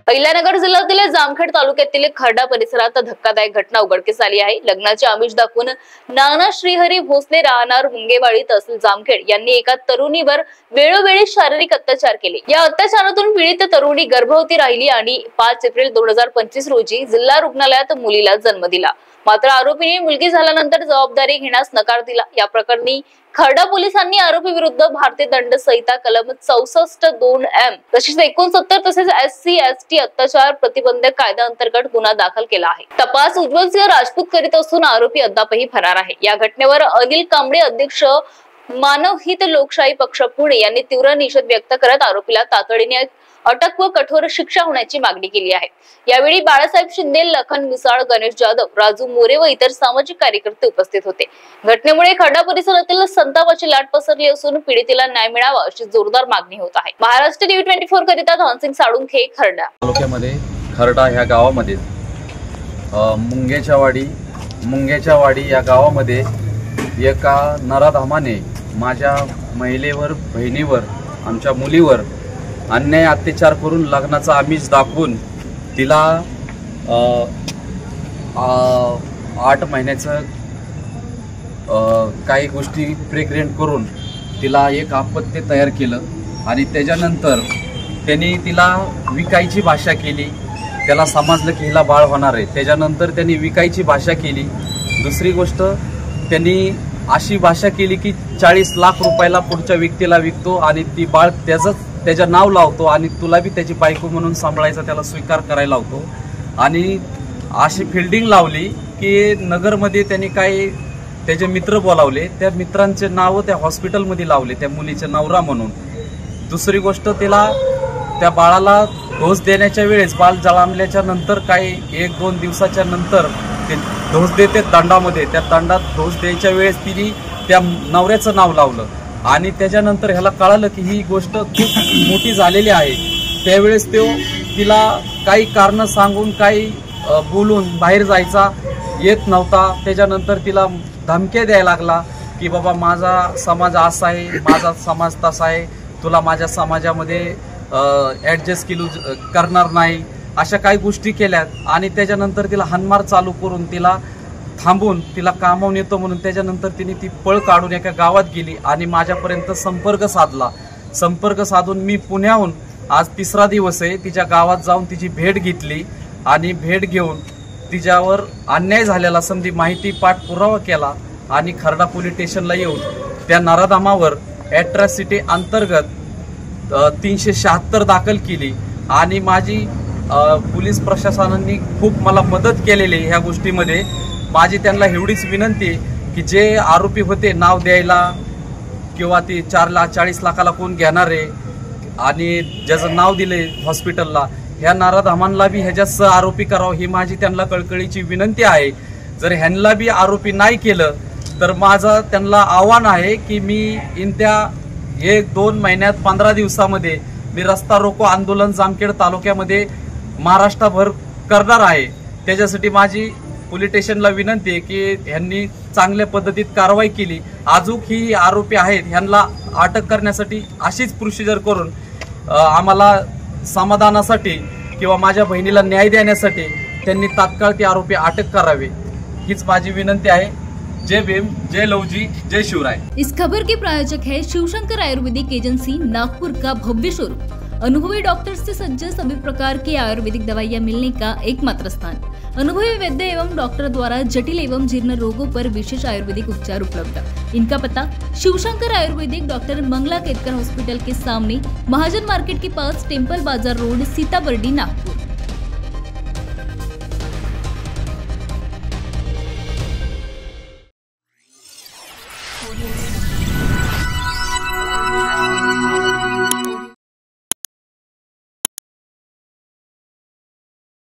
अहिल्यानगर जिल्ह्यातील जामखेड तालुक्यातील खर्डा परिसरात धक्कादायक घटना उघडकीस आली आहे। लग्नाचे आमिष दाखवून नाना श्रीहरी भोसले राहणार मुंगेवाडी तहसील जामखेड यांनी एका तरुणीवर वेळोवेळी शारीरिक अत्याचार केले। या अत्याचारातून पीडित तरुणी गर्भवती राहिली आणि 5 एप्रिल 2025 रोजी जिल्हा रुग्णालयात मुलीला जन्म दिला। मात्र आरोपीने मुलगी झाल्यानंतर जबाबदारी घेण्यास नकार दिला। या प्रकरणी खर्डा पोलिसांनी आरोपी विरुद्ध भारतीय दंड संहिता कलम 64(2)(m) तसेच 69 तसेच SC/ST अत्याचार प्रतिबंधक कायद्याअंतर्गत गुन्हा दाखल केला आहे। तपास उज्ज्वलसिंह राजपूत करीत असून आरोपी अद्यापही फरार आहे। या घटनेवर अनिल कांबळे अध्यक्ष मानवहित लोकशाही पक्ष पुणे यांनी तीव्र निषेध व्यक्त करत आरोपीला तातडीने अटक व कठोर शिक्षा होण्याची मागणी केली आहे। यावेळी बाळासाहेब शिंदे, लखन मिसाळ, गणेश जाधव, राजू मोरे व इतर सामाजिक कार्यकर्ते उपस्थित होते। घटनेमुळे खर्डा परिसरातील संतापाची लाट पसरली असून पीडितेला न्याय मिळावा अशी जोरदार मागणी होत आहे। महाराष्ट्र टीव्ही 24 करिता धनसिंग साळुंखे, खर्डा तालुक्यामध्ये खर्डा ह्या गावामध्ये मुंग्याच्या वाडी या गावामध्ये एका नराधामाने माझ्या महिलेवर, बहिणीवर, आमच्या मुलीवर अन्याय अत्याचार करून लग्नाचा आमिष दाखवून तिला 8 महिन्याचं काही गोष्टी प्रेग्नेंट करून तिला एक अपत्य तयार केलं आणि त्याच्यानंतर त्यांनी तिला विकायची भाषा केली। त्याला समजलं की हिला बाळ होणार आहे, त्याच्यानंतर त्यांनी विकायची भाषा केली। दुसरी गोष्ट, त्यांनी अशी भाषा केली की 40 लाख रुपयाला पुढच्या व्यक्तीला विकतो आणि ती बाळ त्याचं नाव लावतो आणि तुला बी त्याची बायको म्हणून सांभाळायचा त्याला स्वीकार करायला लावतो। आणि अशी फिल्डिंग लावली की नगरमध्ये त्यांनी काही त्याचे मित्र बोलावले, त्या मित्रांचे नाव त्या हॉस्पिटलमध्ये लावले त्या मुलीचे नवरा म्हणून। दुसरी गोष्ट, त्या बाळाला डोस देण्याच्या वेळेस बाळ जळामल्याच्या नंतर काही 1-2 दिवसाच्या नंतर ते डोस देते दंडामध्ये, त्या दंडात डोस द्यायच्या वेळेस तिने त्या नवऱ्याचं नाव लावलं आणि त्याच्यानंतर ह्याला कळालं की ही गोष्ट खूप मोठी झालेली आहे। त्यावेळेस तो तिला काही कारण सांगून काही बोलून बाहेर जायचा येत नव्हता। त्याच्यानंतर तिला धमक्या द्यायला लागला की बाबा माझा समाज असा आहे, माझा समाज तसा आहे, तुला माझ्या समाजामध्ये ॲडजस्ट करणार नाही, अशा काही गोष्टी केल्यात। आणि त्याच्यानंतर तिला हाणमार चालू करून तिला थांबून तिला कामावून येतो म्हणून त्याच्यानंतर तिने ती पळ काढून एका गावात गेली आणि माझ्यापर्यंत संपर्क साधला। संपर्क साधून मी पुण्याहून आज 3रा दिवस आहे, तिच्या गावात जाऊन तिची भेट घेतली आणि भेट घेऊन तिच्यावर अन्याय झालेला समधी माहिती पाठपुरावा केला आणि खर्डा पोलीस स्टेशनला येऊन त्या नराधामावर ॲट्रॉसिटी अंतर्गत 376 दाखल केली आणि माझी पोलीस प्रशासनाने खूप मला मदत केलेली ह्या गोष्टीमध्ये। माझी त्यांना एवढीच विनंती की जे आरोपी होते नाव द्यायला किंवा ते 40 लाखाला कोण घेणार आहे आणि ज्याचं नाव दिले हॉस्पिटलला, ह्या नराधामांना बी ह्याच्यात सह आरोपी करावं ही माझी त्यांना कळकळीची विनंती आहे। जर ह्यांना बी आरोपी नाही केलं तर माझं त्यांना आव्हान आहे की मी येत्या 1-2 महिन्यात 15 दिवसामध्ये मी रस्ता रोको आंदोलन जामखेड तालुक्यामध्ये महाराष्ट्रभर करणार आहे। त्याच्यासाठी माझी पोलीस स्टेशनला विनंती आहे की ह्यांनी चांगल्या पद्धतीत कारवाई केली, अजून ही आरोपी आहेत ह्यांना अटक करण्यासाठी अशीच प्रोसिजर करून आम्हाला समाधानासाठी किंवा माझ्या बहिणीला न्याय देण्यासाठी त्यांनी तात्काळ ती आरोपी अटक करावे, हीच माझी विनंती आहे। जय भीम, जय लवजी, जय शिवराय। इस खबर के प्रायोजक है शिवशंकर आयुर्वेदिक एजेंसी, नागपुर का भव्य शोरूम। अनुभवी डॉक्टर्स से सज्ज सभी प्रकार की आयुर्वेदिक दवाइयाँ मिलने का एकमात्र स्थान। अनुभवी वैद्य एवं डॉक्टर द्वारा जटिल एवं जीर्ण रोगों पर विशेष आयुर्वेदिक उपचार उपलब्ध। इनका पता शिवशंकर आयुर्वेदिक, डॉक्टर मंगला केतकर हॉस्पिटल के सामने, महाजन मार्केट के पास, टेम्पल बाजार रोड, सीताबर्डी, नागपुर। Audio